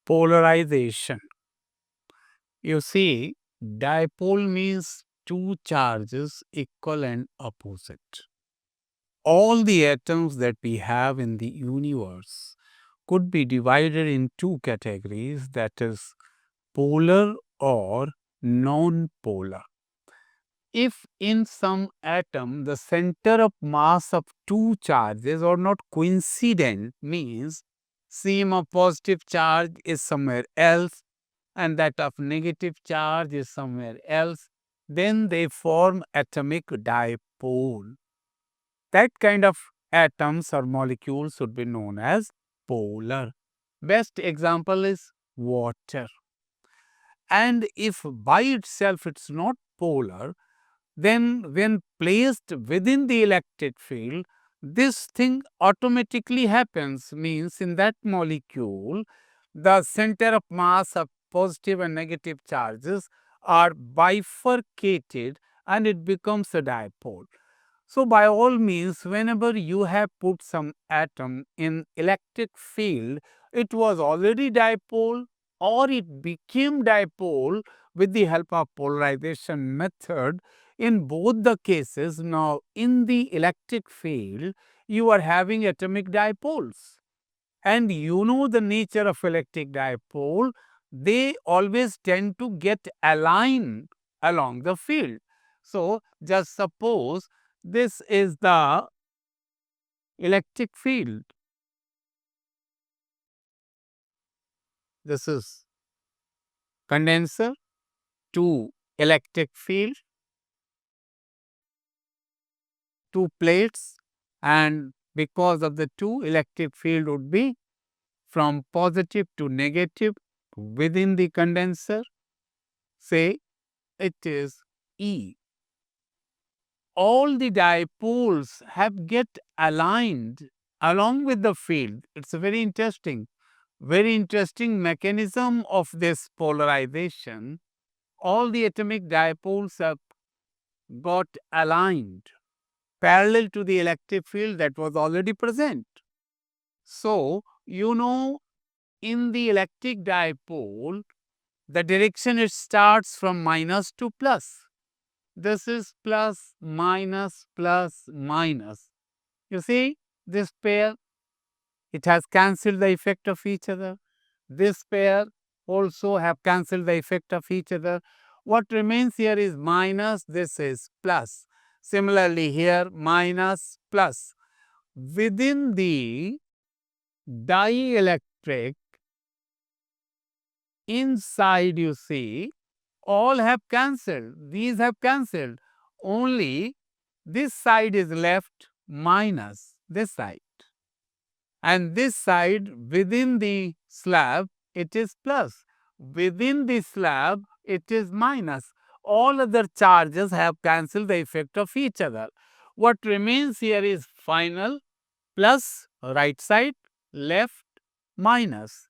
Polarization. You see, dipole means two charges equal and opposite. All the atoms that we have in the universe could be divided in two categories, that is, polar or non-polar. If in some atom the center of mass of two charges are not coincident, means same of positive charge is somewhere else and that of negative charge is somewhere else, then they form atomic dipole. That kind of atoms or molecules should be known as polar. Best example is water. And if by itself it's not polar, then when placed within the electric field, this thing automatically happens, means in that molecule, the center of mass of positive and negative charges are bifurcated and it becomes a dipole. So, by all means, whenever you have put some atom in electric field, it was already dipole or it became dipole with the help of polarization method. In both the cases, now in the electric field, you are having atomic dipoles. And you know the nature of electric dipole, they always tend to get aligned along the field. So, just suppose this is the electric field. This is condenser, two electric field, two plates, and because of the two, electric field would be from positive to negative within the condenser. Say it is E. All the dipoles have get aligned along with the field. It's a very interesting mechanism of this polarization. All the atomic dipoles have got aligned parallel to the electric field that was already present. So, you know, in the electric dipole, the direction it starts from minus to plus. This is plus, minus, plus, minus. You see, this pair, it has cancelled the effect of each other. This pair also have cancelled the effect of each other. What remains here is minus, this is plus. Similarly here, minus, plus. Within the dielectric, inside you see, all have cancelled. These have cancelled. Only this side is left minus this side. And this side within the slab, it is plus. Within the slab, it is minus. All other charges have cancelled the effect of each other. What remains here is final plus right side, left minus.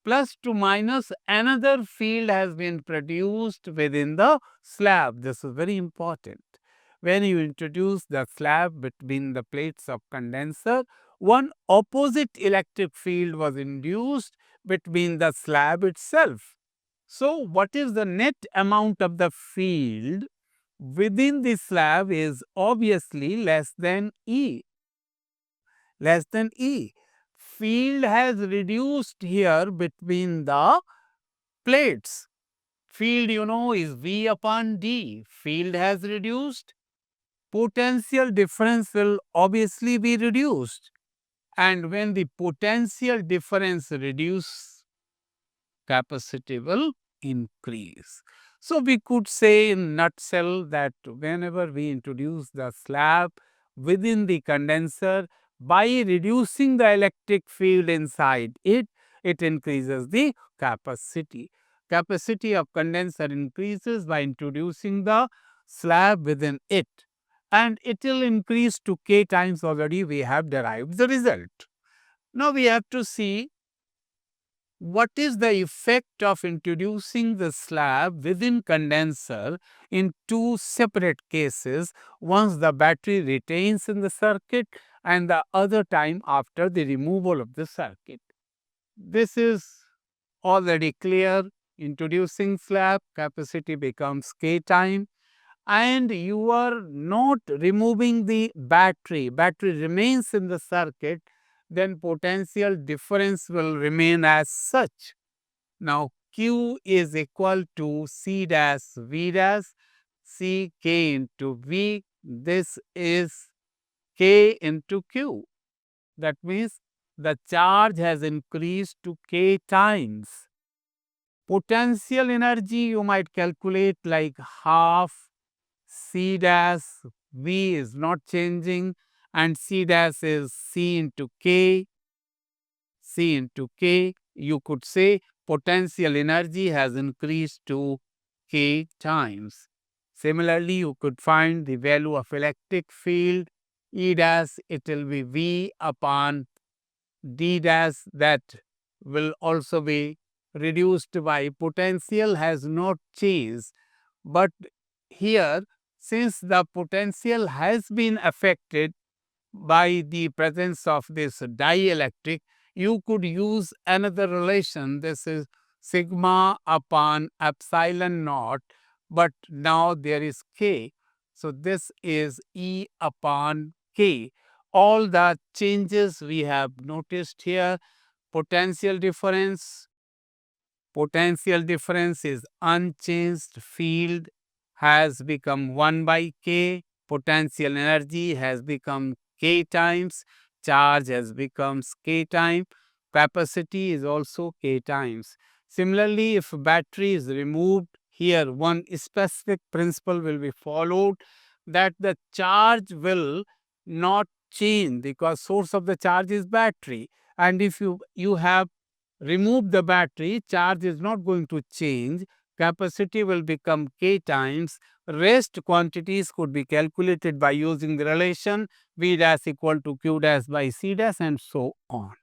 Plus to minus, another field has been produced within the slab. This is very important. When you introduce the slab between the plates of condenser, one opposite electric field was induced between the slab itself. So, what is the net amount of the field within the slab is obviously less than E. Less than E. Field has reduced here between the plates. Field, you know, is V upon D. Field has reduced. Potential difference will obviously be reduced. And when the potential difference reduce, capacity will increase. So, we could say in nutshell that whenever we introduce the slab within the condenser, by reducing the electric field inside it, it increases the capacity. Capacity of condenser increases by introducing the slab within it, and it will increase to K times. Already we have derived the result. Now we have to see what is the effect of introducing the slab within condenser in two separate cases, once the battery retains in the circuit and the other time after the removal of the circuit. This is already clear. Introducing slab, capacity becomes K time, and you are not removing the battery. Battery remains in the circuit, then potential difference will remain as such. Now, Q is equal to C dash V dash, C K into V. This is K into Q. That means the charge has increased to K times. Potential energy you might calculate like half C dash V is not changing, and C dash is C into K. C into K, you could say potential energy has increased to K times. Similarly, you could find the value of electric field, E dash, it will be V upon D dash, that will also be reduced by potential has not changed. But here, since the potential has been affected by the presence of this dielectric, you could use another relation. This is sigma upon epsilon naught, but now there is K. So this is E upon K. All the changes we have noticed here. Potential difference is unchanged. Field has become 1 by K. Potential energy has become K times. Charge has become K time. Capacity is also K times. Similarly, if battery is removed, here one specific principle will be followed, that the charge will not change because source of the charge is battery. And if you have remove the battery, charge is not going to change. Capacity will become K times. Rest quantities could be calculated by using the relation V dash equal to Q dash by C dash and so on.